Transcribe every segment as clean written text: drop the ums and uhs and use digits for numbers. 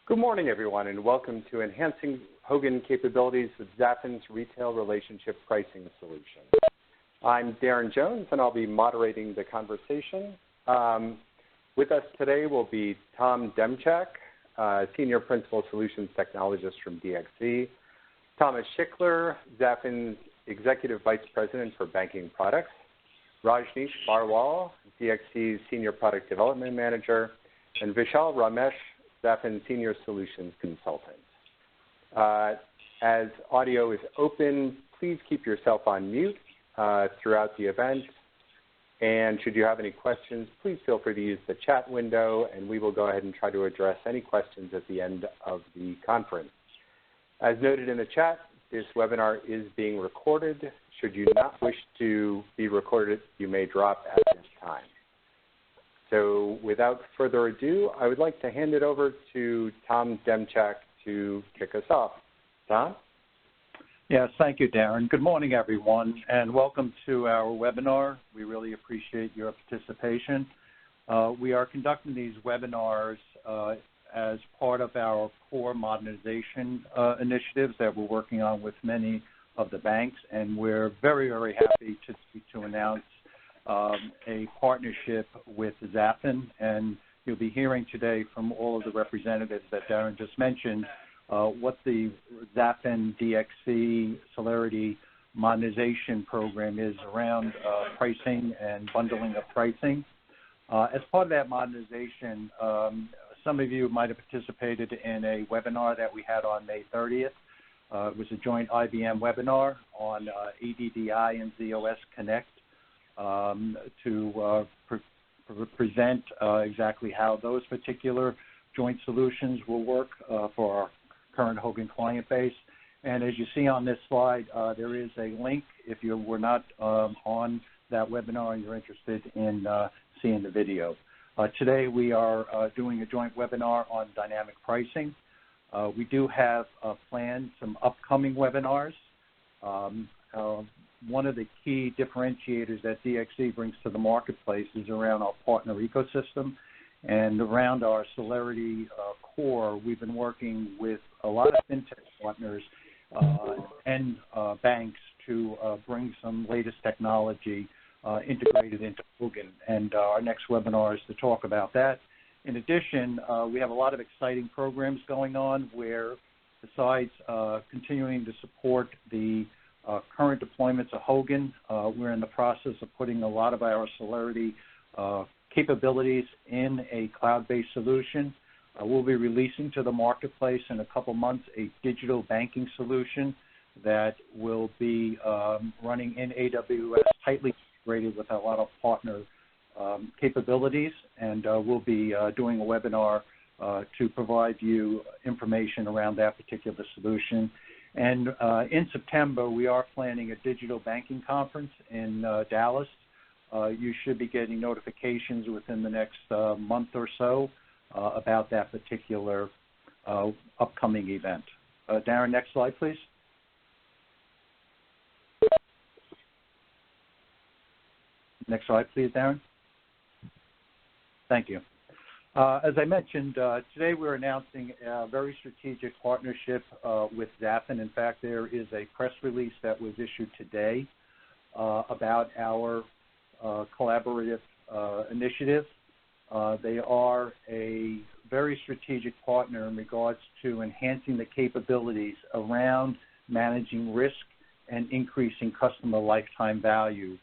Good morning, everyone, and welcome to Enhancing Hogan Capabilities with Zafin's Retail Relationship Pricing Solution. I'm Darren Jones, and I'll be moderating the conversation. With us today will be Tom Demchak, Senior Principal Solutions Technologist from DXC, Thomas Schickler, Zafin's Executive Vice President for Banking Products, Rajneesh Barwal, DXC's Senior Product Development Manager, and Vishal Ramesh, Zafin Senior Solutions Consultant. As audio is open, please keep yourself on mute throughout the event. And should you have any questions, please feel free to use the chat window, and we will go ahead and try to address any questions at the end of the conference. As noted in the chat, this webinar is being recorded. Should you not wish to be recorded, you may drop at this time. So without further ado, I would like to hand it over to Tom Demchak to kick us off. Tom? Yes, thank you, Darren. Good morning, everyone, and welcome to our webinar. We really appreciate your participation. We are conducting these webinars as part of our core modernization initiatives that we're working on with many of the banks, and we're very, very happy to announce a partnership with Zafin, and you'll be hearing today from all of the representatives that Darren just mentioned what the Zafin DXC Celeriti modernization program is around pricing and bundling of pricing. As part of that modernization, some of you might have participated in a webinar that we had on May 30th. It was a joint IBM webinar on ADDI and ZOS Connect to present exactly how those particular joint solutions will work for our current Hogan client base. And as you see on this slide, there is a link if you were not on that webinar and you're interested in seeing the video. Today we are doing a joint webinar on dynamic pricing. We do have planned some upcoming webinars. One of the key differentiators that DXC brings to the marketplace is around our partner ecosystem. And around our Celeriti core, we've been working with a lot of fintech partners and banks to bring some latest technology integrated into Hogan. And our next webinar is to talk about that. In addition, we have a lot of exciting programs going on where, besides continuing to support the current deployments of Hogan, we're in the process of putting a lot of our Celeriti capabilities in a cloud-based solution. We'll be releasing to the marketplace in a couple months a digital banking solution that will be running in AWS, tightly integrated with a lot of partner capabilities, and we'll be doing a webinar to provide you information around that particular solution. And in September, we are planning a digital banking conference in Dallas. You should be getting notifications within the next month or so about that particular upcoming event. Darren, next slide, please. Next slide, please, Darren. Thank you. As I mentioned, today we're announcing a very strategic partnership with Zafin. In fact, there is a press release that was issued today about our collaborative initiative. They are a very strategic partner in regards to enhancing the capabilities around managing risk and increasing customer lifetime value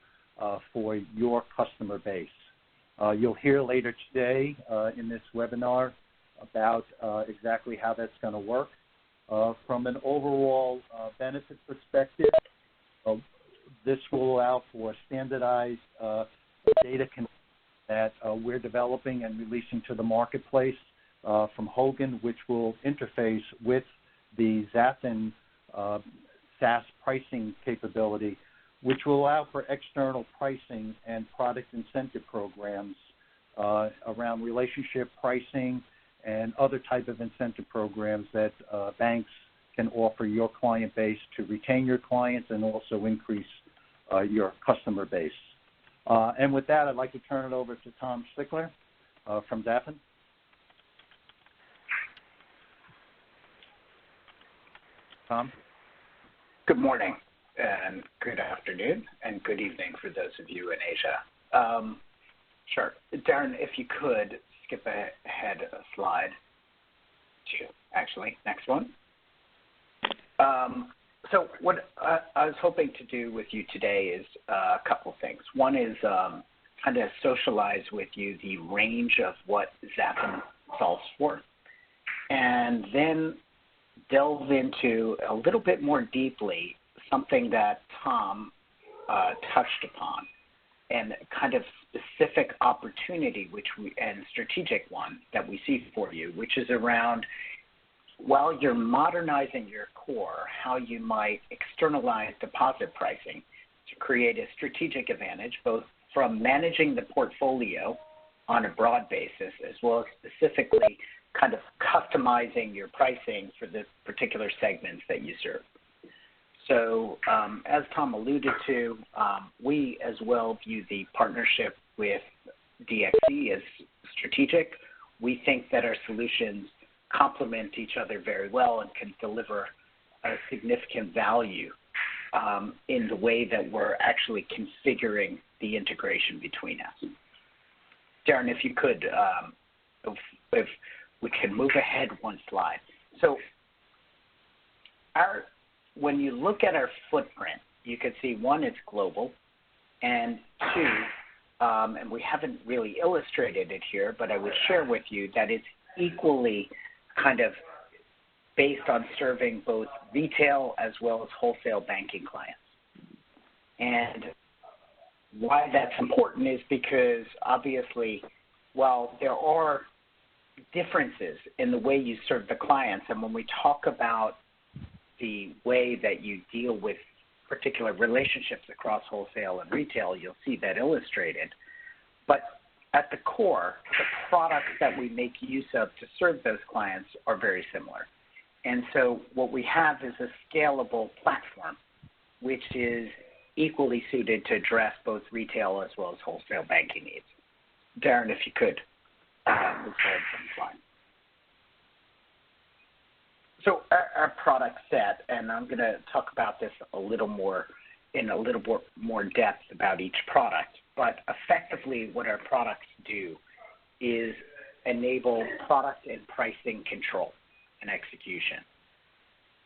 for your customer base. You'll hear later today in this webinar about exactly how that's going to work. From an overall benefit perspective, this will allow for standardized data that we're developing and releasing to the marketplace from Hogan, which will interface with the Zafin SaaS pricing capability, which will allow for external pricing and product incentive programs around relationship pricing and other type of incentive programs that banks can offer your client base to retain your clients and also increase your customer base. And with that, I'd like to turn it over to Tom Schickler from Zafin. Tom. Good morning, and good afternoon, and good evening for those of you in Asia. Sure. Darren, if you could skip ahead a slide to, actually, next one. So what I was hoping to do with you today is a couple things. One is kind of socialize with you the range of what Zafin solves for, and then delve into a little bit more deeply something that Tom touched upon, and kind of specific opportunity and strategic one that we see for you, which is around, while you're modernizing your core, how you might externalize deposit pricing to create a strategic advantage, both from managing the portfolio on a broad basis, as well as specifically kind of customizing your pricing for the particular segments that you serve. So as Tom alluded to, we as well view the partnership with DXC as strategic. We think that our solutions complement each other very well and can deliver a significant value in the way that we're actually configuring the integration between us. Darren, if you could, if we can move ahead one slide. So when you look at our footprint, you can see, one, it's global, and two, and we haven't really illustrated it here, but I would share with you that it's equally kind of based on serving both retail as well as wholesale banking clients. And why that's important is because, obviously, while there are differences in the way you serve the clients, and when we talk about the way that you deal with particular relationships across wholesale and retail, you'll see that illustrated. But at the core, the products that we make use of to serve those clients are very similar. And so what we have is a scalable platform, which is equally suited to address both retail as well as wholesale banking needs. Darren, if you could move forward from the slide. So our product set, and I'm going to talk about this a little more in a little more depth about each product, but effectively what our products do is enable product and pricing control and execution.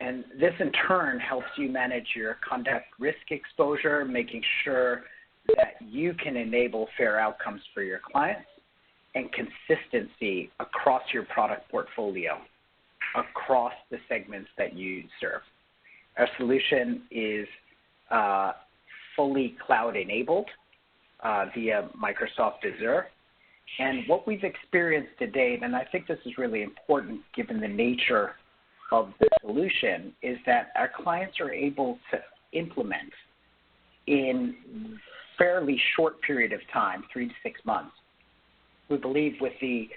And this in turn helps you manage your conduct risk exposure, making sure that you can enable fair outcomes for your clients and consistency across your product portfolio, across the segments that you serve. Our solution is fully cloud-enabled via Microsoft Azure. And what we've experienced to date, and I think this is really important given the nature of the solution, is that our clients are able to implement in fairly short period of time, 3 to 6 months. We believe with the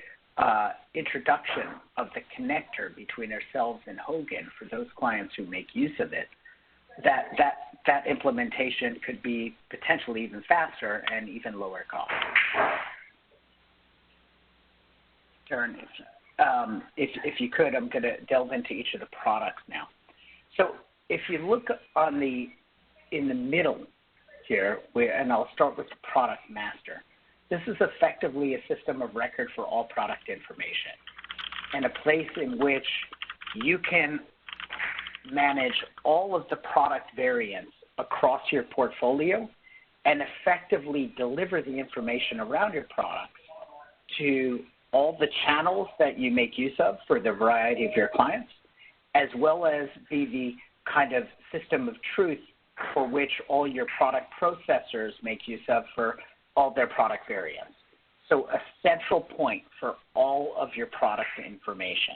introduction of the connector between ourselves and Hogan for those clients who make use of it, that implementation could be potentially even faster and even lower cost. Darren, if you could, I'm going to delve into each of the products now. So if you look in the middle here, and I'll start with the product master. This is effectively a system of record for all product information, and a place in which you can manage all of the product variants across your portfolio and effectively deliver the information around your products to all the channels that you make use of for the variety of your clients, as well as be the kind of system of truth for which all your product processors make use of for all their product variants. So a central point for all of your product information.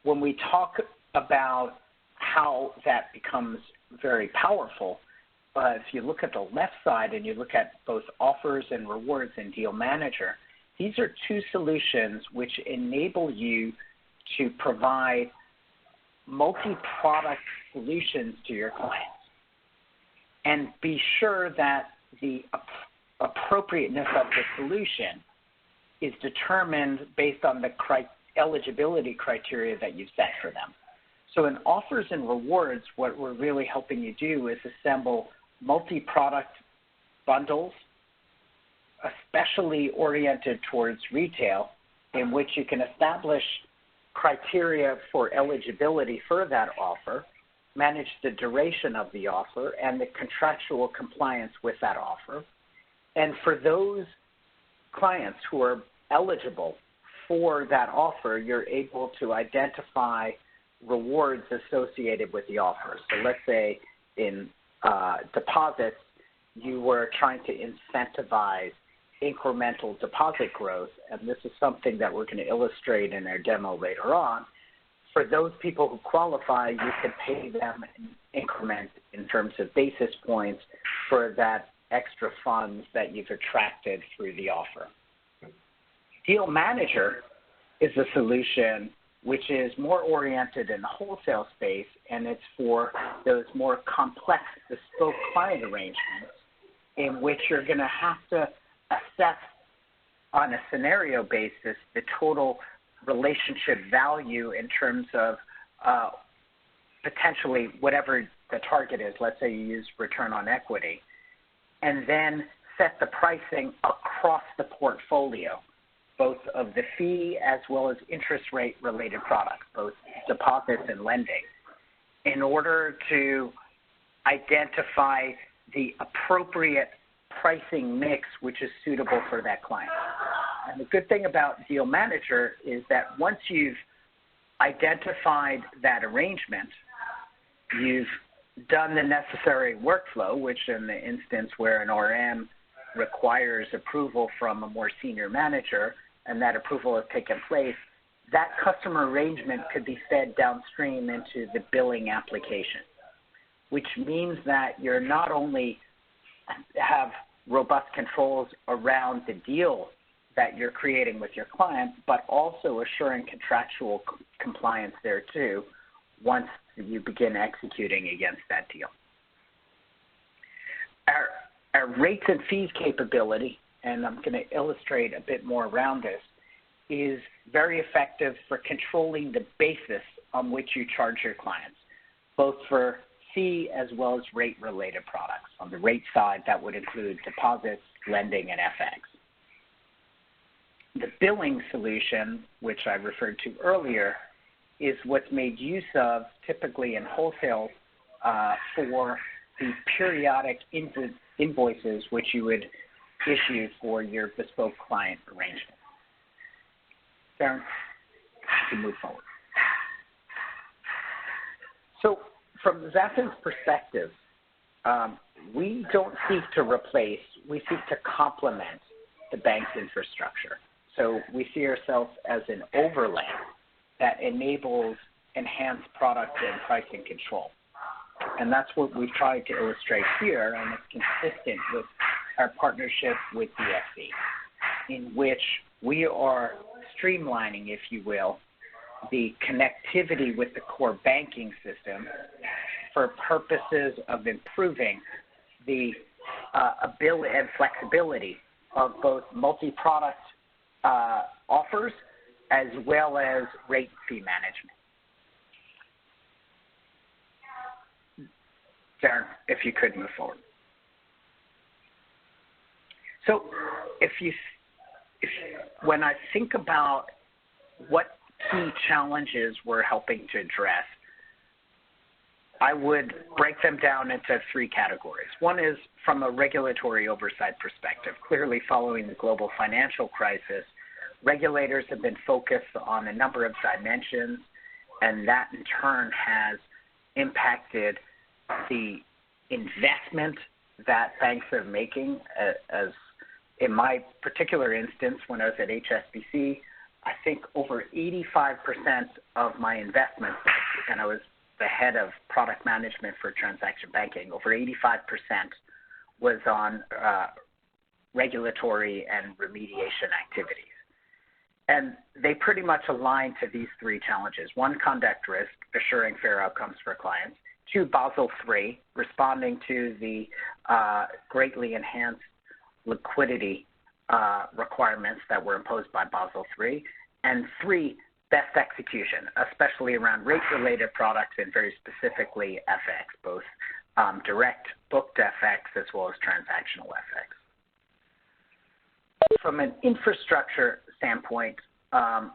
When we talk about how that becomes very powerful, if you look at the left side and you look at both offers and rewards in Deal Manager, these are two solutions which enable you to provide multi-product solutions to your clients and be sure that the appropriateness of the solution is determined based on the eligibility criteria that you've set for them. So in offers and rewards, what we're really helping you do is assemble multi-product bundles, especially oriented towards retail, in which you can establish criteria for eligibility for that offer, manage the duration of the offer, and the contractual compliance with that offer. And for those clients who are eligible for that offer, you're able to identify rewards associated with the offer. So let's say in deposits, you were trying to incentivize incremental deposit growth, and this is something that we're going to illustrate in our demo later on. For those people who qualify, you can pay them an increment in terms of basis points for that extra funds that you've attracted through the offer. Deal Manager is a solution which is more oriented in the wholesale space, and it's for those more complex bespoke client arrangements in which you're going to have to assess on a scenario basis the total relationship value in terms of potentially whatever the target is. Let's say you use return on equity, and then set the pricing across the portfolio, both of the fee as well as interest rate related products, both deposits and lending, in order to identify the appropriate pricing mix which is suitable for that client. And the good thing about Deal Manager is that once you've identified that arrangement, you've done the necessary workflow, which in the instance where an RM requires approval from a more senior manager, and that approval has taken place, that customer arrangement could be fed downstream into the billing application, which means that you're not only have robust controls around the deal that you're creating with your client, but also assuring contractual compliance there too once you begin executing against that deal. Our rates and fees capability, and I'm going to illustrate a bit more around this, is very effective for controlling the basis on which you charge your clients, both for fee as well as rate-related products. On the rate side, that would include deposits, lending, and FX. The billing solution, which I referred to earlier, is what's made use of typically in wholesale for the periodic invoices which you would issue for your bespoke client arrangement. Darren, you can move forward. So from Zafin's perspective, we don't seek to replace, we seek to complement the bank's infrastructure. So we see ourselves as an overlay that enables enhanced product and pricing control. And that's what we've tried to illustrate here, and it's consistent with our partnership with DXC, in which we are streamlining, if you will, the connectivity with the core banking system for purposes of improving the ability and flexibility of both multi-product offers as well as rate fee management. Darren, if you could move forward. So when I think about what key challenges we're helping to address, I would break them down into three categories. One is from a regulatory oversight perspective. Clearly, following the global financial crisis, regulators have been focused on a number of dimensions, and that in turn has impacted the investment that banks are making. As in my particular instance, when I was at HSBC, I think over 85% of my investments, and I was the head of product management for transaction banking, over 85% was on regulatory and remediation activities. And they pretty much align to these three challenges. One, conduct risk, assuring fair outcomes for clients. Two, Basel III, responding to the greatly enhanced liquidity requirements that were imposed by Basel III. And three, best execution, especially around rate-related products and very specifically FX, both direct booked FX as well as transactional FX. From an infrastructure standpoint, a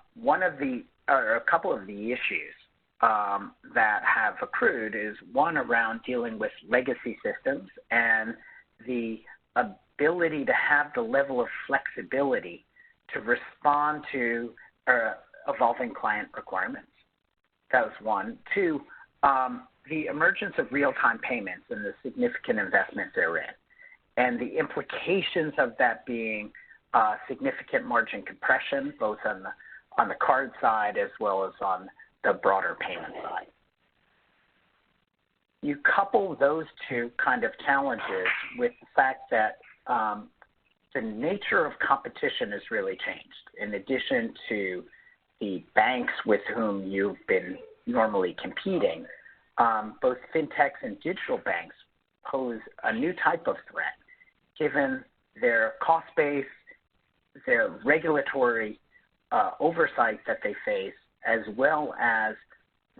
couple of the issues that have accrued is one around dealing with legacy systems and the ability to have the level of flexibility to respond to evolving client requirements. That was one. Two, the emergence of real-time payments and the significant investment therein, and the implications of that being significant margin compression, both on the card side as well as on the broader payment side. You couple those two kind of challenges with the fact that the nature of competition has really changed. In addition to the banks with whom you've been normally competing, both fintechs and digital banks pose a new type of threat given their cost base, their regulatory oversight that they face, as well as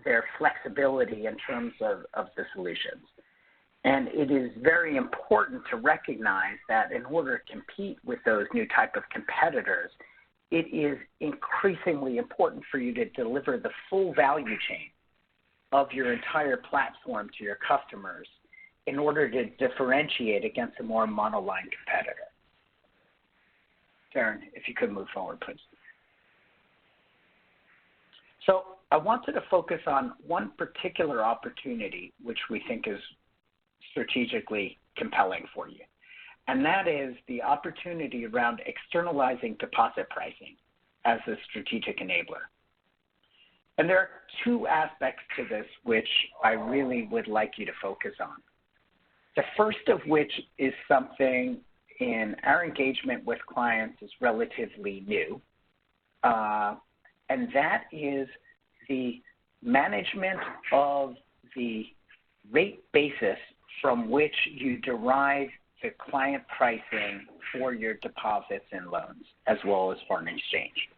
their flexibility in terms of the solutions. And it is very important to recognize that in order to compete with those new type of competitors, it is increasingly important for you to deliver the full value chain of your entire platform to your customers in order to differentiate against a more monoline competitor. Darren, if you could move forward, please. So I wanted to focus on one particular opportunity which we think is strategically compelling for you, and that is the opportunity around externalizing deposit pricing as a strategic enabler. And there are two aspects to this which I really would like you to focus on. The first of which is something in our engagement with clients is relatively new, and that is the management of the rate basis from which you derive the client pricing for your deposits and loans, as well as foreign exchange.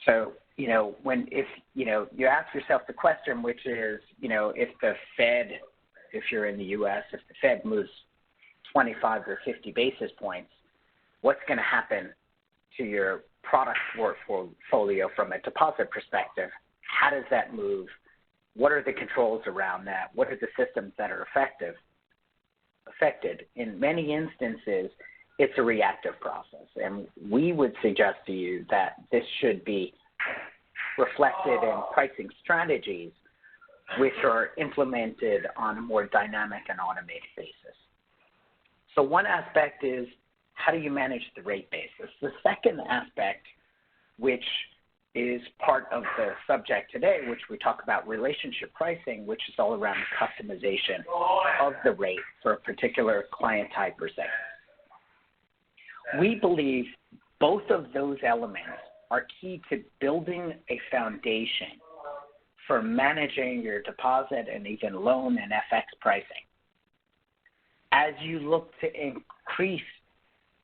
So, if you ask yourself the question, which is, if the Fed, if you're in the U.S., if the Fed moves 25 or 50 basis points, what's going to happen to your product portfolio from a deposit perspective? How does that move? What are the controls around that? What are the systems that are affected? In many instances, it's a reactive process, and we would suggest to you that this should be reflected in pricing strategies which are implemented on a more dynamic and automated basis. So one aspect is, how do you manage the rate basis? The second aspect, which is part of the subject today, which we talk about relationship pricing, which is all around customization of the rate for a particular client type or segment. We believe both of those elements are key to building a foundation for managing your deposit and even loan and FX pricing. As you look to increase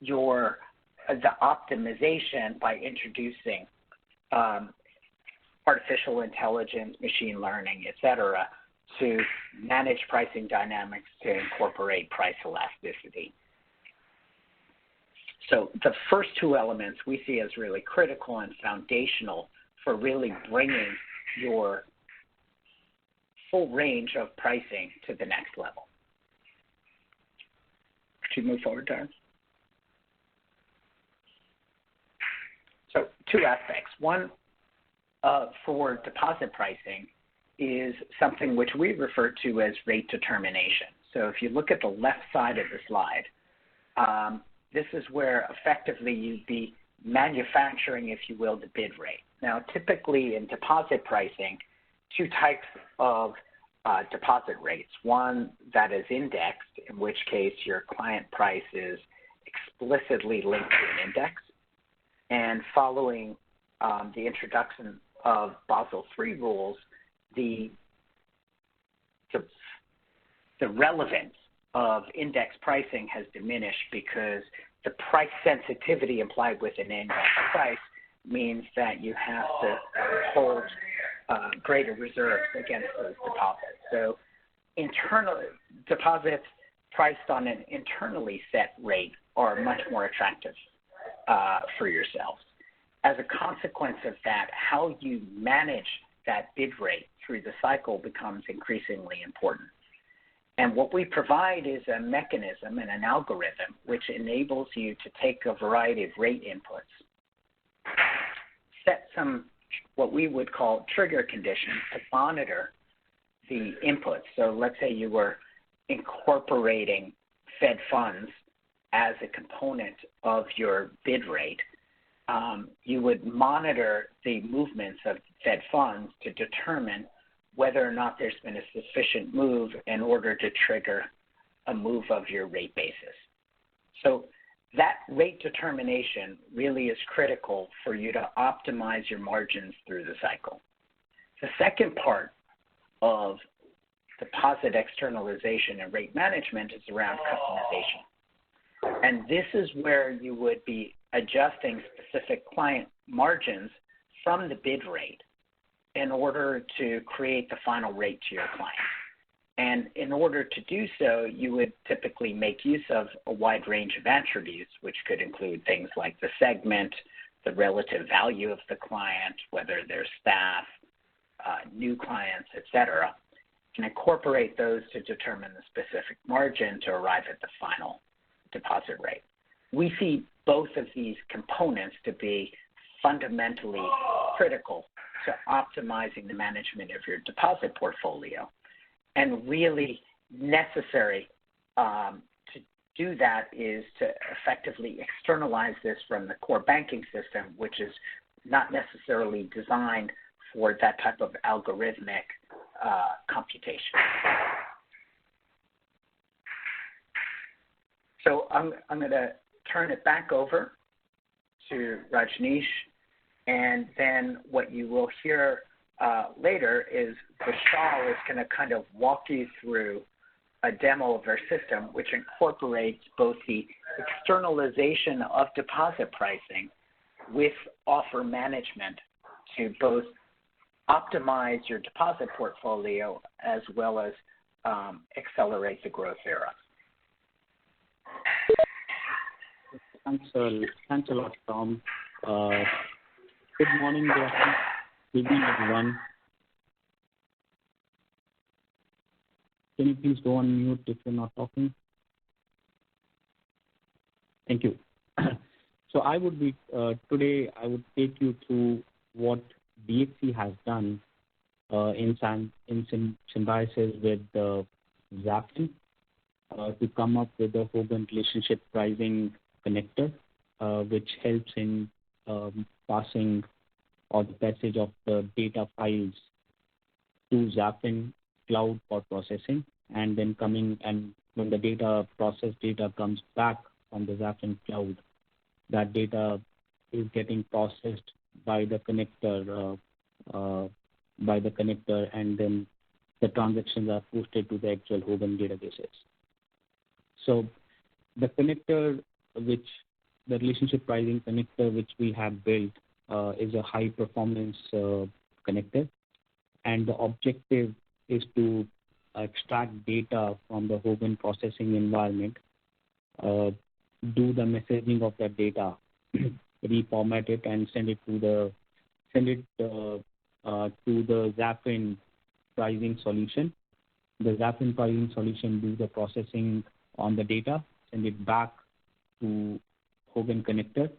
the optimization by introducing artificial intelligence, machine learning, et cetera, to manage pricing dynamics to incorporate price elasticity. So the first two elements we see as really critical and foundational for really bringing your full range of pricing to the next level. Could you move forward, Darren? So two aspects. One, for deposit pricing is something which we refer to as rate determination. So if you look at the left side of the slide, this is where effectively you'd be manufacturing, if you will, the bid rate. Now, typically in deposit pricing, two types of deposit rates. One that is indexed, in which case your client price is explicitly linked to an index. And following the introduction of Basel III rules, the relevance of index pricing has diminished because the price sensitivity implied with an index price means that you have to hold greater reserves against those deposits. So internal deposits priced on an internally set rate are much more attractive for yourselves. As a consequence of that, how you manage that bid rate through the cycle becomes increasingly important. And what we provide is a mechanism and an algorithm which enables you to take a variety of rate inputs, set some what we would call trigger conditions to monitor the inputs. So let's say you were incorporating Fed funds as a component of your bid rate. You would monitor the movements of Fed funds to determine whether or not there's been a sufficient move in order to trigger a move of your rate basis. So that rate determination really is critical for you to optimize your margins through the cycle. The second part of deposit externalization and rate management is around customization. And this is where you would be adjusting specific client margins from the bid rate in order to create the final rate to your client. And in order to do so, you would typically make use of a wide range of attributes, which could include things like the segment, the relative value of the client, whether they're staff, new clients, et cetera, and incorporate those to determine the specific margin to arrive at the final deposit rate. We see both of these components to be fundamentally critical to optimizing the management of your deposit portfolio, and really necessary to do that is to effectively externalize this from the core banking system, which is not necessarily designed for that type of algorithmic computation. So I'm going to turn it back over to Rajneesh, and then what you will hear later is Vishal is going to kind of walk you through a demo of our system, which incorporates both the externalization of deposit pricing with offer management to both optimize your deposit portfolio as well as accelerate the growth thereof. Thanks a lot, Tom. Good morning, good evening, everyone. Can you please go on mute if you're not talking? Thank you. So I would be today. I would take you through what DXC has done in symbiosis with Zafin to come up with the Hogan relationship pricing connector, which helps in passing or the passage of the data files to Zafin cloud for processing, and then when the data comes back from the Zafin cloud, that data is getting processed by the connector, and then the transactions are posted to the actual Hogan databases. So the connector, the relationship pricing connector which we have built is a high performance connector, and the objective is to extract data from the Hogan processing environment, do the messaging of that data, reformat it, and send it to the Zafin pricing solution. The Zafin pricing solution do the processing on the data, send it back to Hogan connector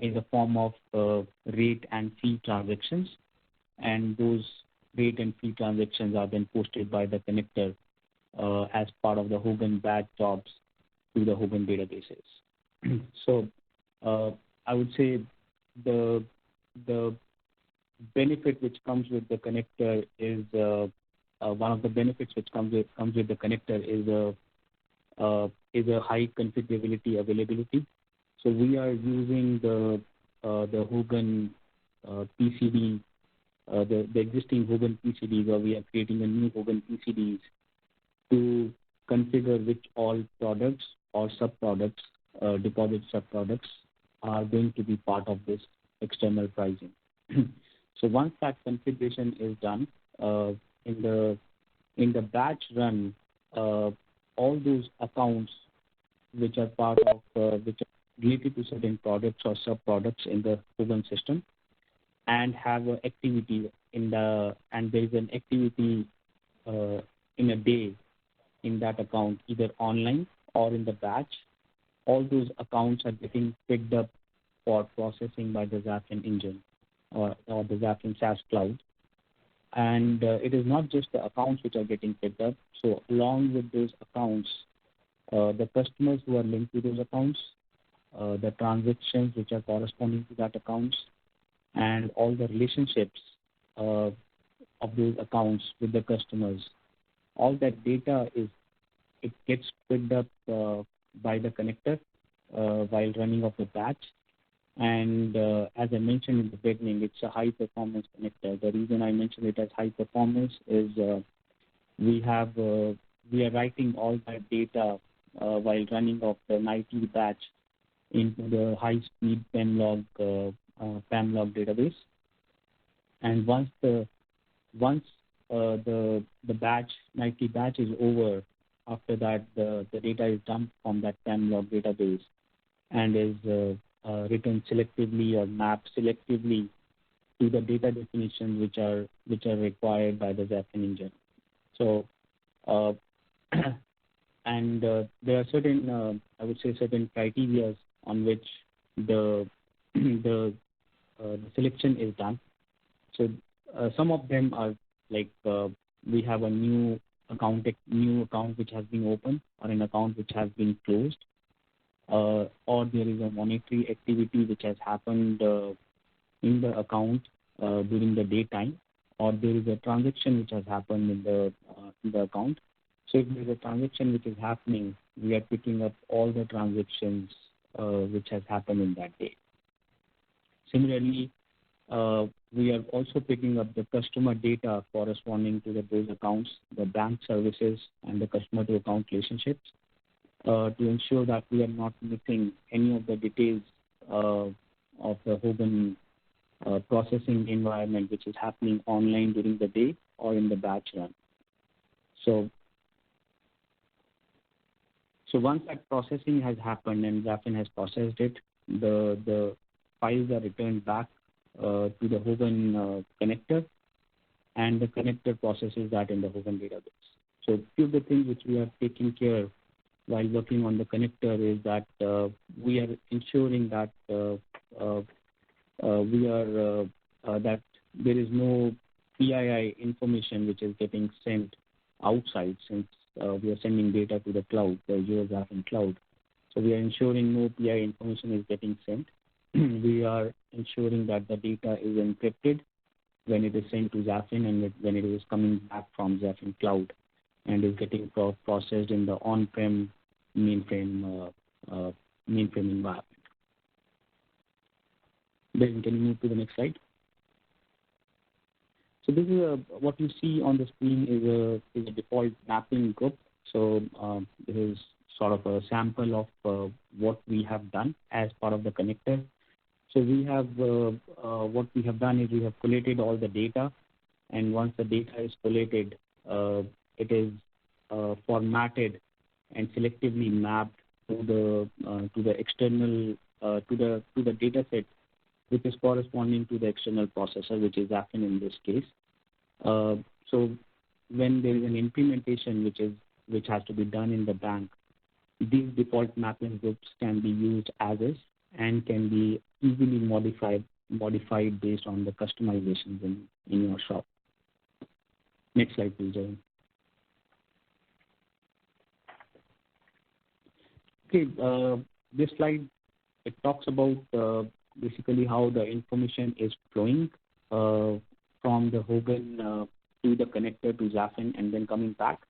in the form of rate and fee transactions, and those rate and fee transactions are then posted by the connector as part of the Hogan batch jobs to the Hogan databases. So I would say the benefit which comes with the connector is one of the benefits which comes with the connector is a high configurability availability. So we are using the Hogan PCD, the existing Hogan PCDs, or we are creating a new Hogan PCDs to configure which all products or subproducts, deposit subproducts, are going to be part of this external pricing. So once that configuration is done, in the batch run, all those accounts which are part of which are related to certain products or sub-products in the Hogan system and have an activity and there is an activity in a day in that account, either online or in the batch, all those accounts are getting picked up for processing by the Zafin engine or the Zafin SaaS cloud. And it is not just the accounts which are getting picked up. So along with those accounts, the customers who are linked to those accounts, the transactions which are corresponding to that accounts, and all the relationships of those accounts with the customers, all that data it gets picked up by the connector while running of the batch. And as I mentioned in the beginning, it's a high-performance connector. The reason I mentioned it as high-performance is we are writing all that data while running of the nightly batch into the high-speed PAM log database. And once the nightly batch is over, after that the data is dumped from that PAM log database and is written selectively or mapped selectively to the data definitions which are required by the Zafin engine. So, and there are certain, I would say, certain criteria on which the selection is done. So, some of them are like we have a new account which has been opened or an account which has been closed. Or there is a monetary activity which has happened in the account during the daytime, or there is a transaction which has happened in the account. So if there is a transaction which is happening, we are picking up all the transactions which has happened in that day. Similarly, we are also picking up the customer data corresponding to those accounts, the bank services, and the customer-to-account relationships, to ensure that we are not missing any of the details of the Hogan processing environment which is happening online during the day or in the batch run. So once that processing has happened and Zafin has processed it, the files are returned back to the Hogan connector, and the connector processes that in the Hogan database. So few of the things which we are taking care while working on the connector is that we are ensuring that that there is no PII information which is getting sent outside, since we are sending data to the cloud, the Azure Zafin cloud. So we are ensuring no PII information is getting sent. We are ensuring that the data is encrypted when it is sent to Zafin and when it is coming back from Zafin cloud and is getting processed in the on-prem mainframe environment. Then can you move to the next slide? So this is what you see on the screen is a default mapping group. So this is sort of a sample of what we have done as part of the connector. So we have what we have done is we have collated all the data, and once the data is collated, it is formatted and selectively mapped to the external to the data set which is corresponding to the external processor, which is Zafin in this case. So when there is an implementation which has to be done in the bank, these default mapping groups can be used as is and can be easily modified based on the customizations in your shop. Next slide, please, Jaren. Okay, this slide, it talks about basically how the information is flowing from the Hogan to the connector to Zafin and then coming back.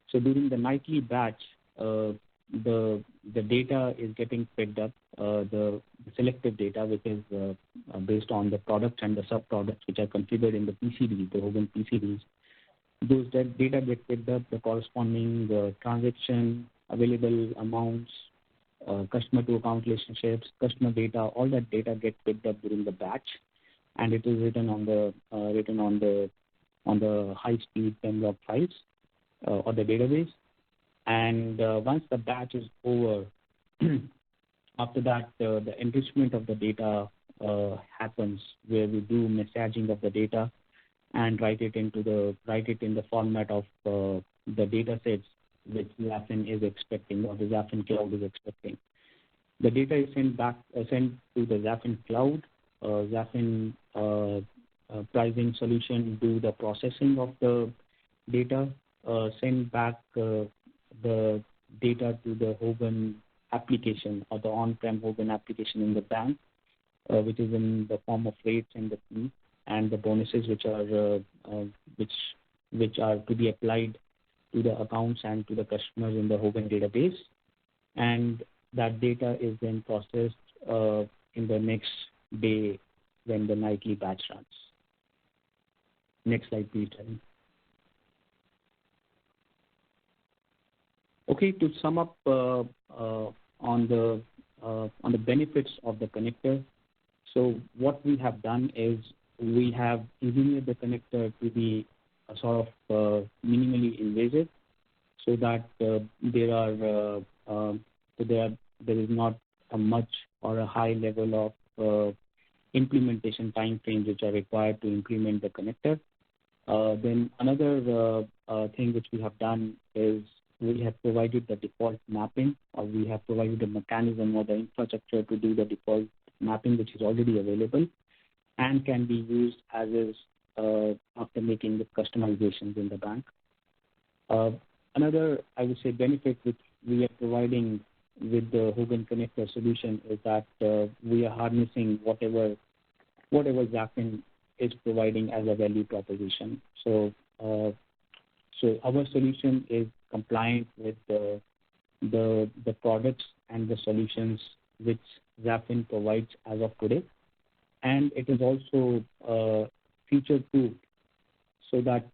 So during the nightly batch, the data is getting picked up, the selective data, which is based on the products and the sub-products which are configured in the PCBs, the Hogan PCBs. Those data get picked up, the corresponding transaction, available amounts, customer-to-account relationships, customer data. All that data gets picked up during the batch, and it is written on the high-speed 10-log files or the database. And once the batch is over, after that, the enrichment of the data happens, where we do messaging of the data and write it in the format of the data sets which Zafin is expecting, or the Zafin cloud is expecting. The data is sent to the Zafin cloud. Zafin pricing solution do the processing of the data, send back the data to the Hogan application, or the on-prem Hogan application in the bank, which is in the form of rates and the fee and the bonuses which are to be applied to the accounts and to the customers in the Hogan database. And that data is then processed in the next day when the nightly batch runs. Next slide, please, Darren. Okay, to sum up on the benefits of the connector. So what we have done is we have engineered the connector to be a sort of minimally invasive, so that there is not a much or a high level of implementation time frames which are required to implement the connector. Then another thing which we have done is we have provided the default mapping, or we have provided the mechanism or the infrastructure to do the default mapping, which is already available and can be used as is after making the customizations in the bank. Another, I would say, benefit which we are providing with the Hogan connector solution is that we are harnessing whatever Zafin is providing as a value proposition. So our solution is compliant with the products and the solutions which Zafin provides as of today, and it is also future-proof, so that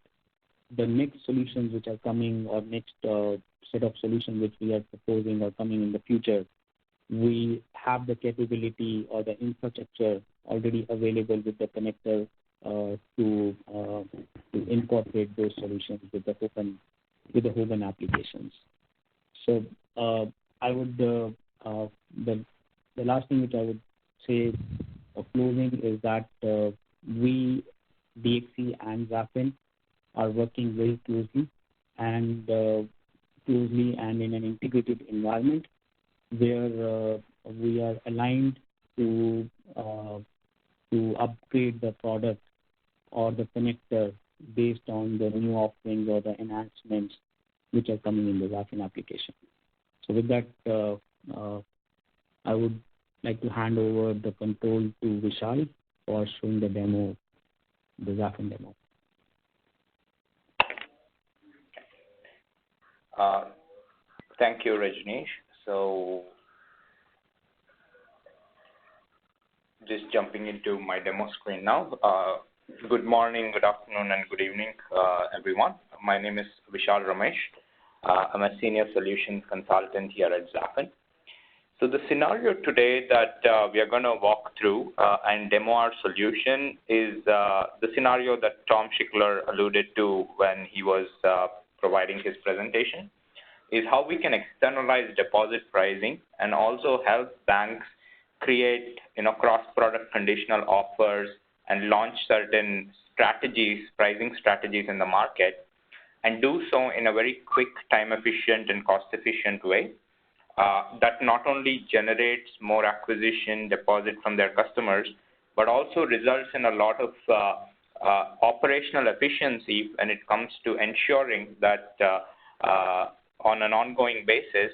the next solutions which are coming, or next set of solutions which we are proposing or coming in the future, we have the capability or the infrastructure already available with the connector to incorporate those solutions with the Hogan applications. So I would the last thing which I would say of closing is that we, DXC and Zafin, are working very closely and in an integrated environment where we are aligned to upgrade the product or the connector based on the new offerings or the enhancements which are coming in the Zafin application. So with that, I would like to hand over the control to Vishal for showing the demo, the Zafin demo. Thank you, Rajneesh. So just jumping into my demo screen now. Good morning, good afternoon, and good evening, everyone. My name is Vishal Ramesh. I'm a senior solutions consultant here at Zafin. So the scenario today that we are going to walk through and demo our solution is the scenario that Tom Schickler alluded to when he was providing his presentation, is how we can externalize deposit pricing and also help banks create cross-product conditional offers and launch certain strategies, pricing strategies in the market, and do so in a very quick, time-efficient, and cost-efficient way that not only generates more acquisition deposit from their customers, but also results in a lot of operational efficiency when it comes to ensuring that on an ongoing basis,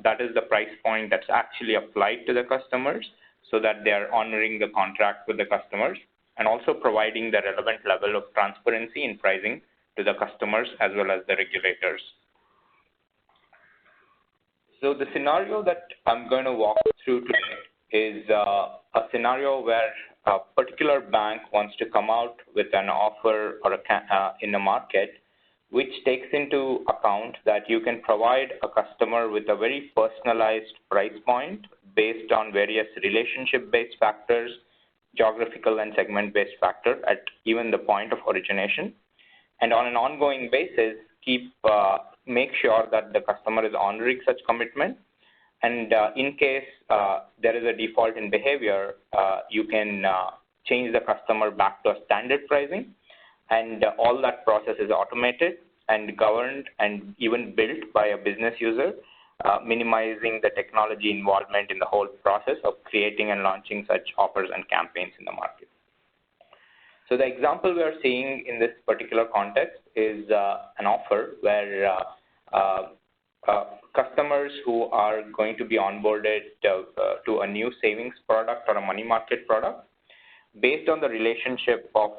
that is the price point that's actually applied to the customers, so that they are honoring the contract with the customers and also providing the relevant level of transparency in pricing to the customers as well as the regulators. So the scenario that I'm going to walk through today is a scenario where a particular bank wants to come out with an offer or in the market which takes into account that you can provide a customer with a very personalized price point based on various relationship-based factors, geographical and segment-based factors at even the point of origination. And on an ongoing basis, make sure that the customer is honoring such commitment. And in case there is a default in behavior, you can change the customer back to a standard pricing. And all that process is automated and governed and even built by a business user, minimizing the technology involvement in the whole process of creating and launching such offers and campaigns in the market. So the example we are seeing in this particular context is an offer where customers who are going to be onboarded to a new savings product or a money market product, based on the relationship of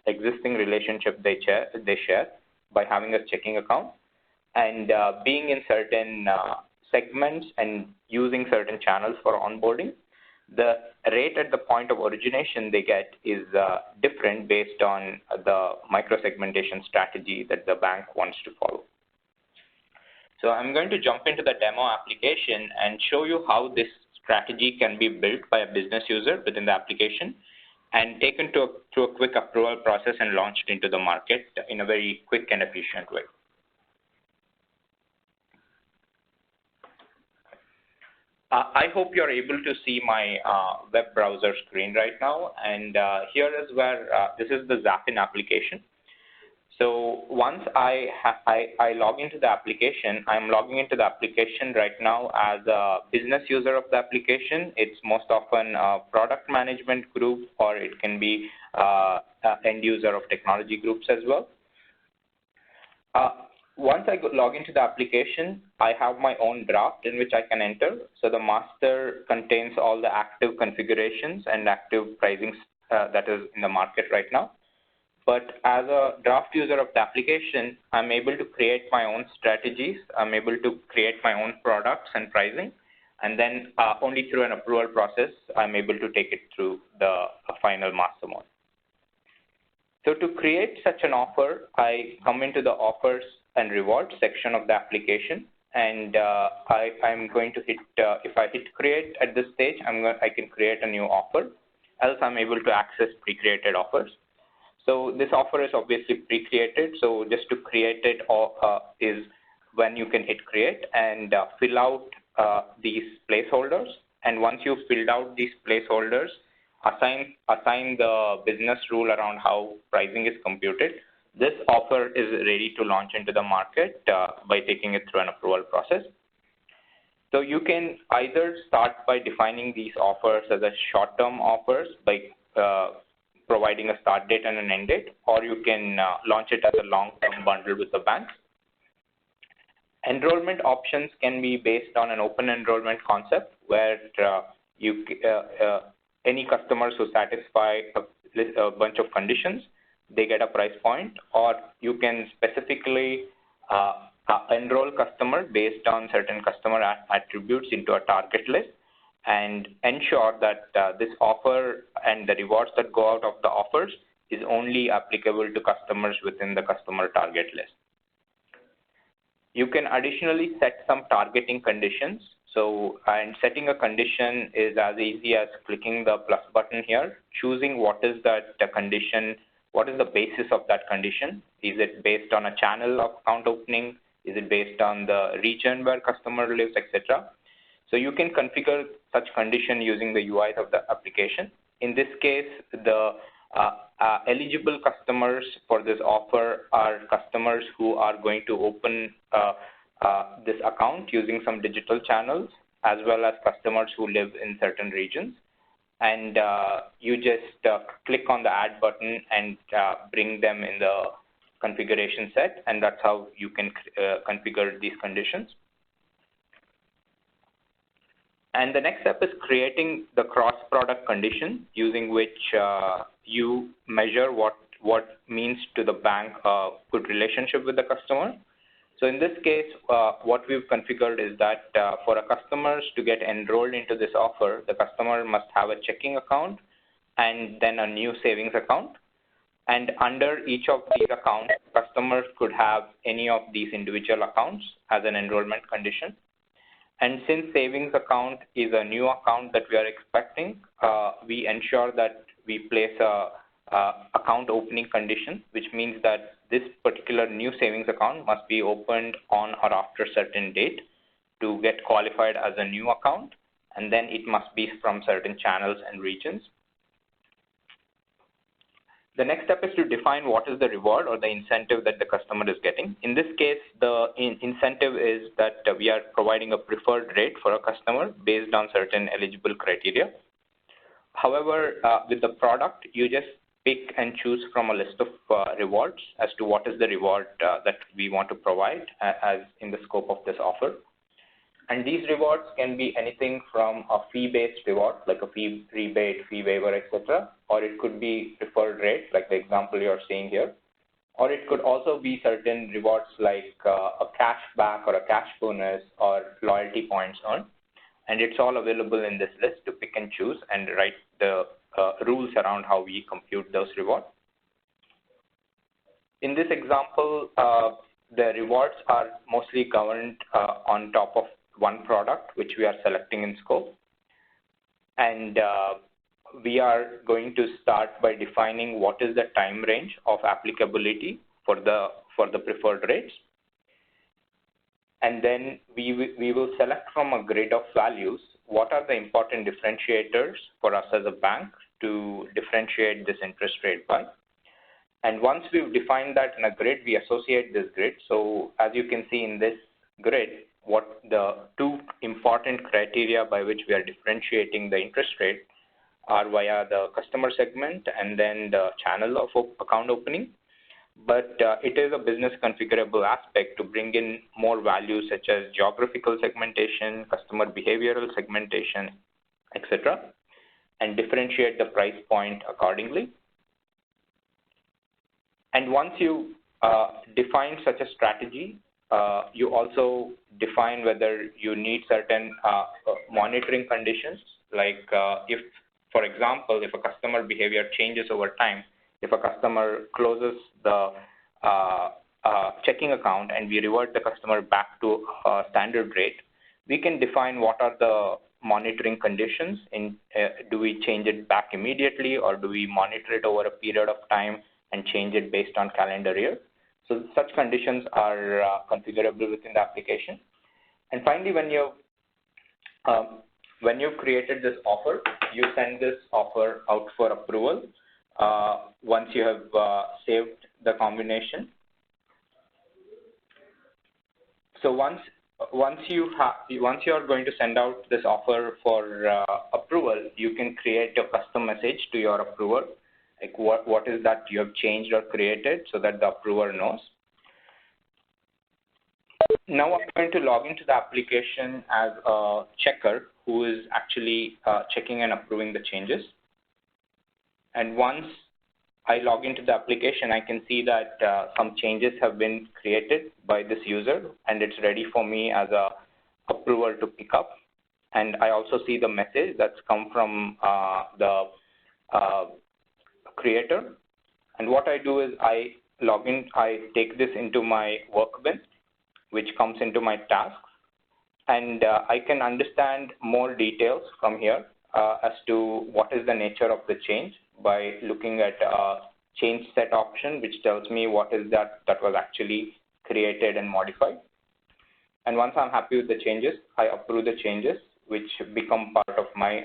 existing relationship they share by having a checking account and being in certain segments and using certain channels for onboarding, the rate at the point of origination they get is different based on the micro-segmentation strategy that the bank wants to follow. So I'm going to jump into the demo application and show you how this strategy can be built by a business user within the application and taken through a quick approval process and launched into the market in a very quick and efficient way. I hope you're able to see my web browser screen right now, and here is where this is the Zafin application. So once I log into the application, I'm logging into the application right now as a business user of the application. It's most often a product management group, or it can be an end user of technology groups as well. Once I log into the application, I have my own draft in which I can enter. So the master contains all the active configurations and active pricing that is in the market right now. But as a draft user of the application, I'm able to create my own strategies. I'm able to create my own products and pricing. And then only through an approval process, I'm able to take it through the final master mode. So to create such an offer, I come into the offers and rewards section of the application. And I'm going to hit, if I hit create at this stage, I can create a new offer. Else I'm able to access pre-created offers. So this offer is obviously pre-created. So just to create it is when you can hit create and fill out these placeholders. And once you've filled out these placeholders, assign the business rule around how pricing is computed. This offer is ready to launch into the market by taking it through an approval process. So you can either start by defining these offers as a short-term offers by providing a start date and an end date, or you can launch it as a long-term bundle with the bank. Enrollment options can be based on an open enrollment concept where any customers who satisfy a bunch of conditions, they get a price point, or you can specifically enroll customers based on certain customer attributes into a target list and ensure that this offer and the rewards that go out of the offers is only applicable to customers within the customer target list. You can additionally set some targeting conditions. So, and setting a condition is as easy as clicking the plus button here, choosing what is that condition, what is the basis of that condition. Is it based on a channel of account opening? Is it based on the region where customer lives, etc.? So you can configure such condition using the UIs of the application. In this case, the eligible customers for this offer are customers who are going to open this account using some digital channels, as well as customers who live in certain regions. And you just click on the add button and bring them in the configuration set, and that's how you can configure these conditions. And the next step is creating the cross-product condition, using which you measure what means to the bank a good relationship with the customer. So in this case, what we've configured is that for a customers to get enrolled into this offer, the customer must have a checking account and then a new savings account. And under each of these accounts, customers could have any of these individual accounts as an enrollment condition. And since savings account is a new account that we are expecting, we ensure that we place a account opening condition, which means that this particular new savings account must be opened on or after a certain date to get qualified as a new account, and then it must be from certain channels and regions. The next step is to define what is the reward or the incentive that the customer is getting. In this case, the incentive is that we are providing a preferred rate for a customer based on certain eligible criteria. However, with the product, you just pick and choose from a list of rewards as to what is the reward that we want to provide as in the scope of this offer. And these rewards can be anything from a fee-based reward, like a fee rebate, fee waiver, etc., or it could be preferred rate, like the example you're seeing here, or it could also be certain rewards like a cash back or a cash bonus or loyalty points earned. And it's all available in this list to pick and choose and write the rules around how we compute those rewards. In this example, the rewards are mostly governed on top of one product, which we are selecting in scope. And we are going to start by defining what is the time range of applicability for the preferred rates. And then we will select from a grid of values what are the important differentiators for us as a bank to differentiate this interest rate by. And once we've defined that in a grid, we associate this grid. So as you can see in this grid, what the two important criteria by which we are differentiating the interest rate are via the customer segment and then the channel of account opening. But it is a business configurable aspect to bring in more values such as geographical segmentation, customer behavioral segmentation, etc., and differentiate the price point accordingly. And once you define such a strategy, you also define whether you need certain monitoring conditions, like if, for example, if a customer behavior changes over time, if a customer closes the checking account and we revert the customer back to a standard rate, we can define what are the monitoring conditions. Do we change it back immediately, or do we monitor it over a period of time and change it based on calendar year? So such conditions are configurable within the application. And finally, when you've created this offer, you send this offer out for approval once you have saved the combination. So once you are going to send out this offer for approval, you can create a custom message to your approver, like what is that you have changed or created, so that the approver knows. Now I'm going to log into the application as a checker who is actually checking and approving the changes. And once I log into the application, I can see that some changes have been created by this user, and it's ready for me as a approver to pick up. And I also see the message that's come from the creator. And what I do is I log in, I take this into my work bin, which comes into my tasks. And I can understand more details from here as to what is the nature of the change by looking at change set option, which tells me what is that was actually created and modified. And once I'm happy with the changes, I approve the changes, which become part of my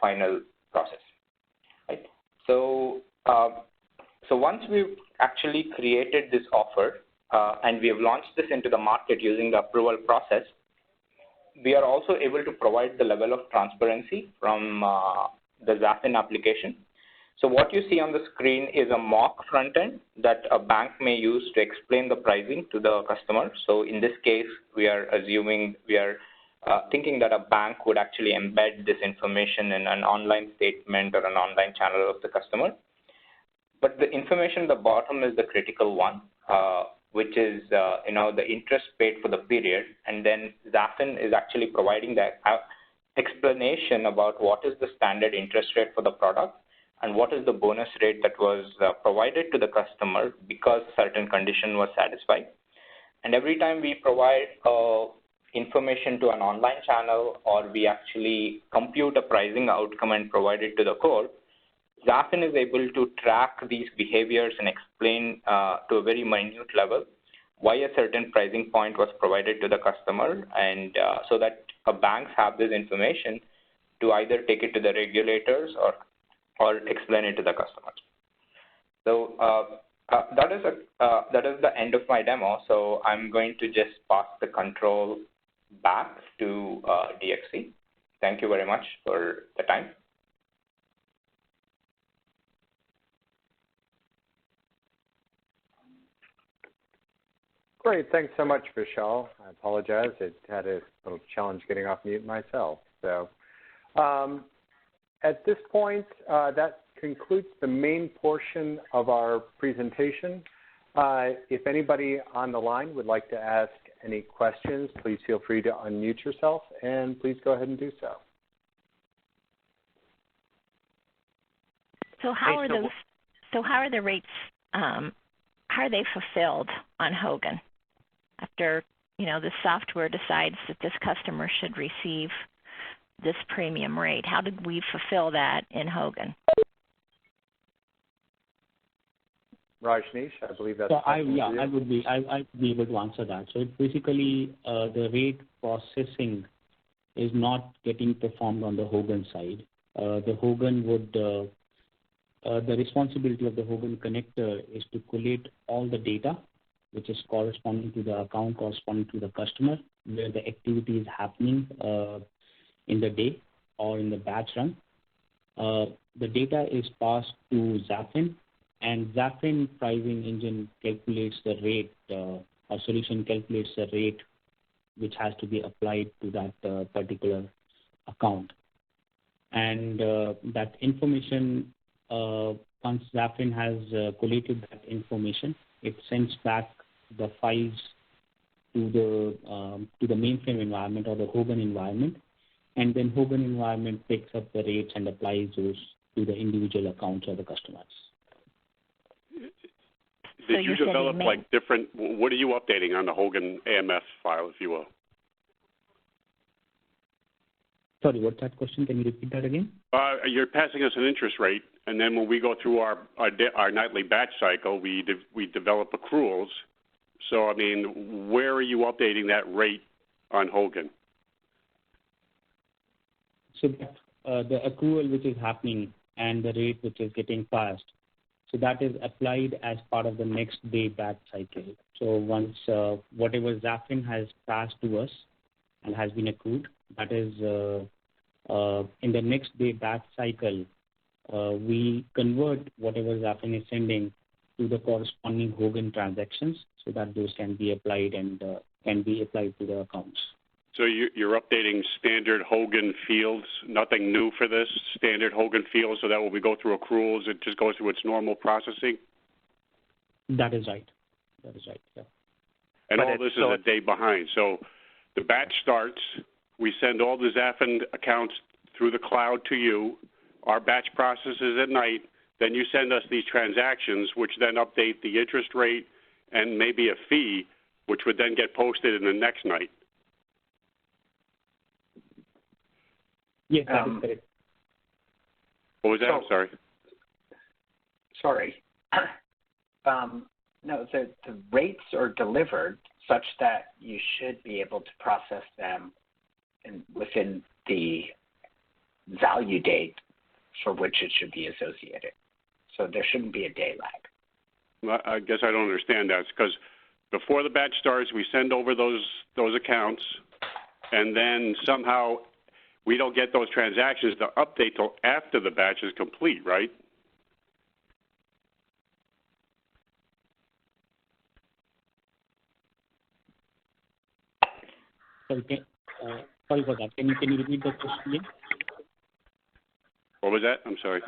final process. Right? So once we've actually created this offer and we have launched this into the market using the approval process, we are also able to provide the level of transparency from the Zafin application. So what you see on the screen is a mock front end that a bank may use to explain the pricing to the customer. So in this case, we are thinking that a bank would actually embed this information in an online statement or an online channel of the customer. But the information at the bottom is the critical one, which is the interest paid for the period, and then Zafin is actually providing that explanation about what is the standard interest rate for the product and what is the bonus rate that was provided to the customer because certain condition was satisfied. And every time we provide information to an online channel or we actually compute a pricing outcome and provide it to the core, Zafin is able to track these behaviors and explain to a very minute level why a certain pricing point was provided to the customer, and so that banks have this information to either take it to the regulators or explain it to the customers. So that is the end of my demo. So I'm going to just pass the control back to DXC. Thank you very much for the time. Great. Thanks so much, Vishal. I apologize. I had a little challenge getting off mute myself. So at this point, that concludes the main portion of our presentation. If anybody on the line would like to ask any questions, please feel free to unmute yourself, and please go ahead and do so. So how are the rates? How are they fulfilled on Hogan? After the software decides that this customer should receive this premium rate, how did we fulfill that in Hogan? Rajneesh, I believe that's. So I'd be able to answer that. So it's basically the rate processing is not getting performed on the Hogan side. The Hogan would the responsibility of the Hogan connector is to collate all the data which is corresponding to the account, corresponding to the customer, where the activity is happening in the day or in the batch run. The data is passed to Zafin, and Zafin pricing engine calculates the rate, our solution calculates the rate which has to be applied to that particular account. And that information, once Zafin has collated that information, it sends back the files to the mainframe environment or the Hogan environment, and then Hogan environment picks up the rates and applies those to the individual accounts or the customers. Did you develop like different, what are you updating on the Hogan AMS file, if you will? Sorry, what's that question? Can you repeat that again? You're passing us an interest rate, and then when we go through our nightly batch cycle, we develop accruals. So, I mean, where are you updating that rate on Hogan? So the accrual which is happening and the rate which is getting passed, so that is applied as part of the next day batch cycle. So once whatever Zafin has passed to us and has been accrued, that is in the next day batch cycle, we convert whatever Zafin is sending to the corresponding Hogan transactions so that those can be applied and can be applied to the accounts. So you're updating standard Hogan fields, nothing new for this, standard Hogan fields, so that when we go through accruals, it just goes through its normal processing? That is right. That is right, yeah. And all this is a day behind. So the batch starts, we send all the Zafin accounts through the cloud to you, our batch processes at night, then you send us these transactions, which then update the interest rate and maybe a fee, which would then get posted in the next night. Yes, that is correct. What was that? I'm sorry. Sorry. No, the rates are delivered such that you should be able to process them within the value date for which it should be associated. So there shouldn't be a day lag. Well, I guess I don't understand that. It's because before the batch starts, we send over those accounts, and then somehow we don't get those transactions to update till after the batch is complete, right? Sorry for that. Can you repeat the question again? What was that? I'm sorry.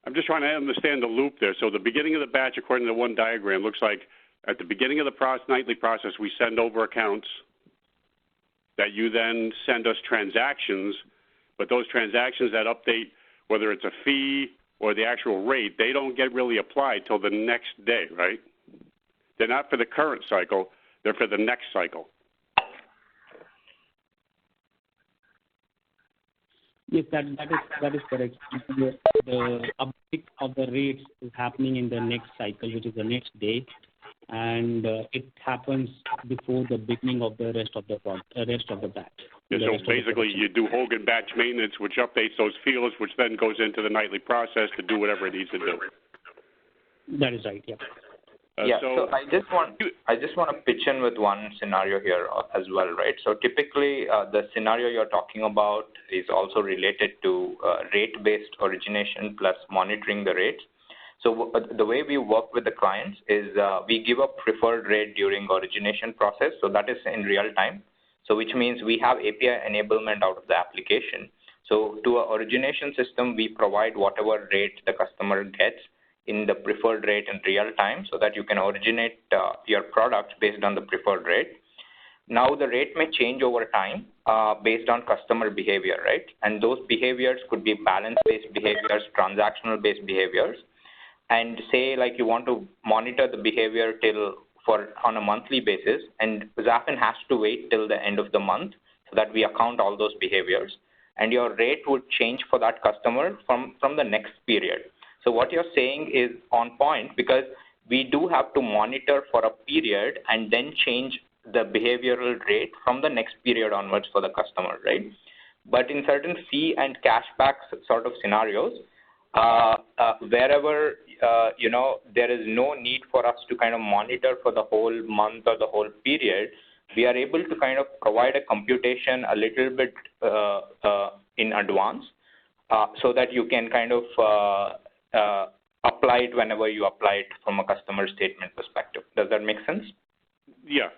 I'm just trying to understand the loop there. So the beginning of the batch, according to one diagram, looks like at the beginning of the nightly process, we send over accounts that you then send us transactions, but those transactions that update whether it's a fee or the actual rate, they don't get really applied till the next day, right? They're not for the current cycle, they're for the next cycle. Yes, that is correct. The uptick of the rates is happening in the next cycle, which is the next day, and it happens before the beginning of the rest of the batch. Yeah, so basically you do Hogan batch maintenance, which updates those feelers, which then goes into the nightly process to do whatever it needs to do. That is right, yeah. So I just want to pitch in with one scenario here as well, right? So typically the scenario you're talking about is also related to rate-based origination plus monitoring the rates. So the way we work with the clients is we give a preferred rate during origination process. So that is in real time. So which means we have API enablement out of the application. So to our origination system, we provide whatever rate the customer gets in the preferred rate in real time so that you can originate your product based on the preferred rate. Now the rate may change over time based on customer behavior, right? And those behaviors could be balance-based behaviors, transactional-based behaviors. And say like you want to monitor the behavior on a monthly basis, and Zafin has to wait till the end of the month so that we account all those behaviors. And your rate would change for that customer from the next period. So what you're saying is on point because we do have to monitor for a period and then change the behavioral rate from the next period onwards for the customer, right? But in certain fee and cashback sort of scenarios, wherever there is no need for us to kind of monitor for the whole month or the whole period, we are able to kind of provide a computation a little bit in advance so that you can kind of apply it whenever you apply it from a customer statement perspective. Does that make sense? Yeah.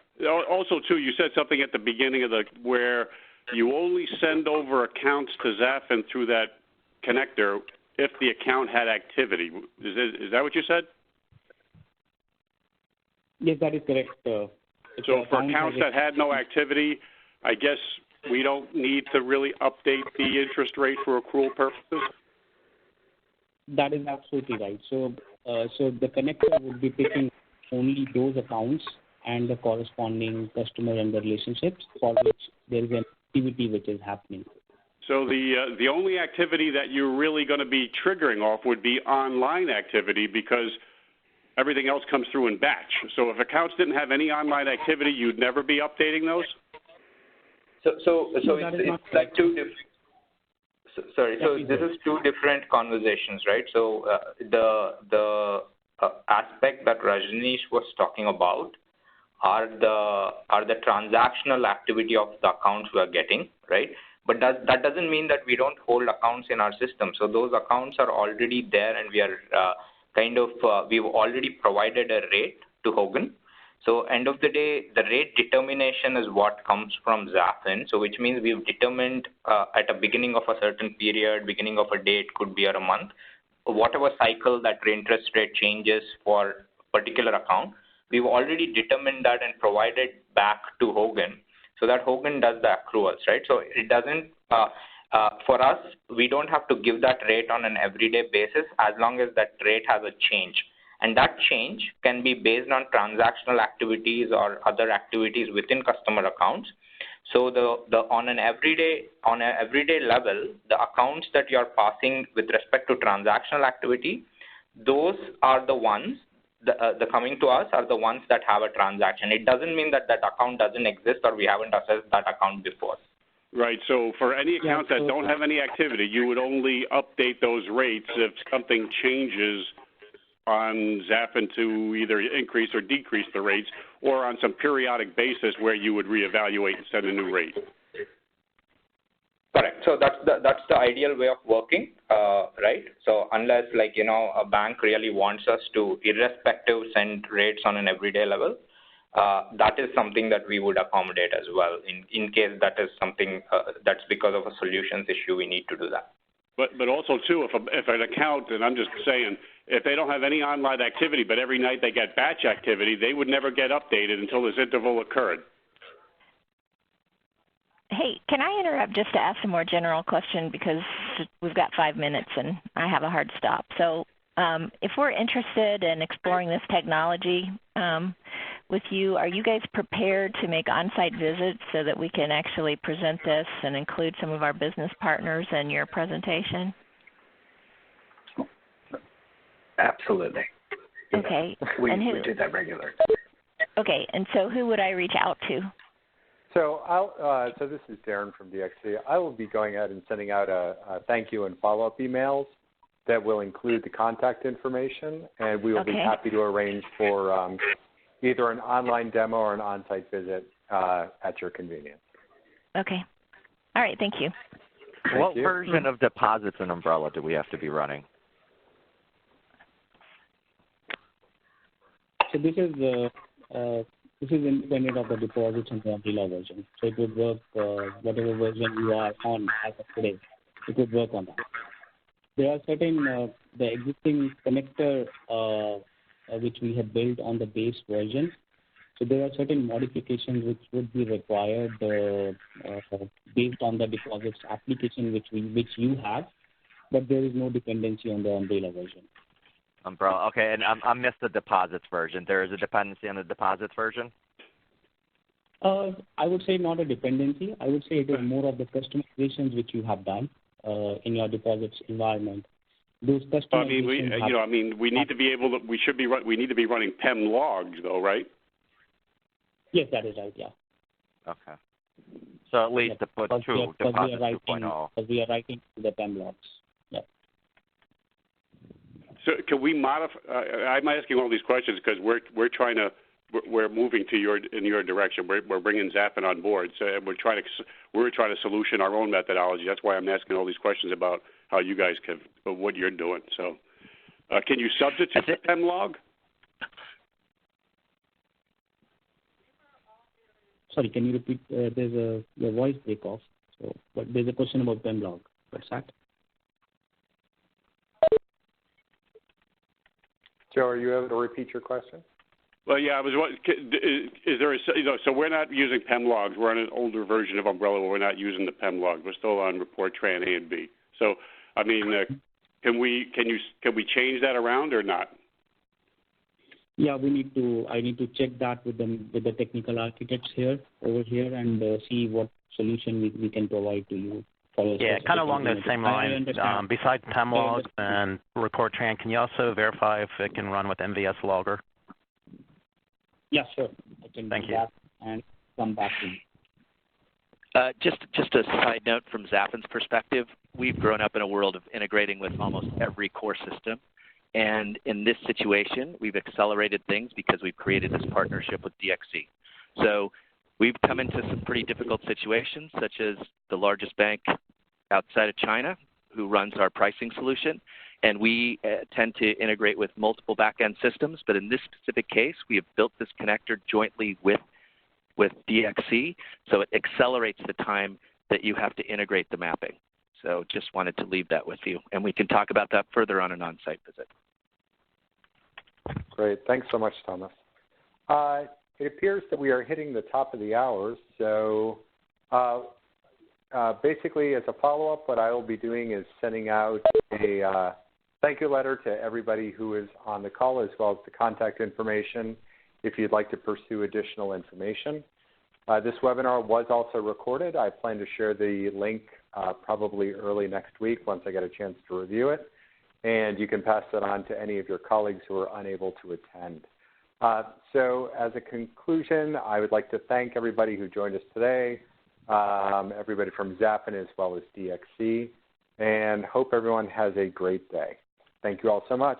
Also, too, you said something at the beginning of where you only send over accounts to Zafin through that connector if the account had activity. Is that what you said? Yes, that is correct. So for accounts that had no activity, I guess we don't need to really update the interest rate for accrual purposes? That is absolutely right. So the connector would be picking only those accounts and the corresponding customer and the relationships for which there is an activity which is happening. So the only activity that you're really going to be triggering off would be online activity because everything else comes through in batch. So if accounts didn't have any online activity, you'd never be updating those? So it's like two different. Sorry, so this is two different conversations, right? So the aspect that Rajneesh was talking about are the transactional activity of the accounts we are getting, right? But that doesn't mean that we don't hold accounts in our system. So those accounts are already there, and we are we've already provided a rate to Hogan. So end of the day, the rate determination is what comes from Zafin. So which means we've determined at a beginning of a certain period, beginning of a date, could be or a month, whatever cycle that interest rate changes for a particular account, we've already determined that and provided back to Hogan so that Hogan does the accruals, right? So it doesn't, for us, we don't have to give that rate on an everyday basis as long as that rate has a change. And that change can be based on transactional activities or other activities within customer accounts. So on an everyday level, the accounts that you are passing with respect to transactional activity, those are the ones, the coming to us are the ones that have a transaction. It doesn't mean that that account doesn't exist or we haven't assessed that account before. Right. So for any accounts that don't have any activity, you would only update those rates if something changes on Zafin to either increase or decrease the rates, or on some periodic basis where you would reevaluate and set a new rate. Correct. So that's the ideal way of working, right? So unless a bank really wants us to irrespective send rates on an everyday level, that is something that we would accommodate as well in case that is something that's because of a solutions issue, we need to do that. But also, too, if an account, and I'm just saying, if they don't have any online activity, but every night they get batch activity, they would never get updated until this interval occurred. Hey, can I interrupt just to ask a more general question because we've got 5 minutes and I have a hard stop. So if we're interested in exploring this technology with you, are you guys prepared to make on-site visits so that we can actually present this and include some of our business partners in your presentation? Absolutely. Okay. We do that regularly. Okay, and so who would I reach out to? So so this is Darren from DXC. I will be going ahead and sending out a thank you and follow-up emails that will include the contact information, and we will be happy to arrange for either an online demo or an on-site visit at your convenience. Okay. All right, thank you. What version of deposits and umbrella do we have to be running? So this is independent of the deposits and the umbrella version. So it would work, whatever version you are on as of today, it would work on that. There are certain, the existing connector which we have built on the base version. So there are certain modifications which would be required based on the deposits application which you have, but there is no dependency on the umbrella version. Umbrella, okay, and I missed the deposits version. There is a dependency on the deposits version? I would say not a dependency. I would say it is more of the customizations which you have done in your deposits environment. Those customizations. We need to be able to. We need to be running PEM logs, though, right? Yes, that is right. Yeah. Okay. So at least to put deposit 2.0. Because we are writing the PEM logs. Yeah. So can we modify? I'm asking all these questions because we're moving in your direction. We're bringing Zafin on board, so we're trying to solution our own methodology. That's why I'm asking all these questions about how you guys what you're doing. So, can you substitute the PEM log? Sorry, can you repeat? There's your voice break off. So, but there's a question about PEM log. What's that? Joe, are you able to repeat your question? Well, yeah, is there so we're not using PEM logs. We're on an older version of Umbrella where we're not using the PEM logs. We're still on report tran A and B. So, I mean, can we change that around or not? Yeah, I need to check that with the technical architects over here and see what solution we can provide to you. Yeah, kind of along those same lines. Besides PEM logs and report tran, can you also verify if it can run with MVS logger? Yeah, sure. I can do that and come back to you. Just a side note from Zafin's perspective, we've grown up in a world of integrating with almost every core system. And in this situation, we've accelerated things because we've created this partnership with DXC. So we've come into some pretty difficult situations, such as the largest bank outside of China who runs our pricing solution. And we tend to integrate with multiple back-end systems. But in this specific case, we have built this connector jointly with DXC. So it accelerates the time that you have to integrate the mapping. So just wanted to leave that with you. And we can talk about that further on an on-site visit. Great. Thanks so much, Thomas. It appears that we are hitting the top of the hour. So basically, as a follow-up, what I will be doing is sending out a thank you letter to everybody who is on the call, as well as the contact information if you'd like to pursue additional information. This webinar was also recorded. I plan to share the link probably early next week once I get a chance to review it. And you can pass that on to any of your colleagues who are unable to attend. So as a conclusion, I would like to thank everybody who joined us today, everybody from Zafin as well as DXC, and hope everyone has a great day. Thank you all so much.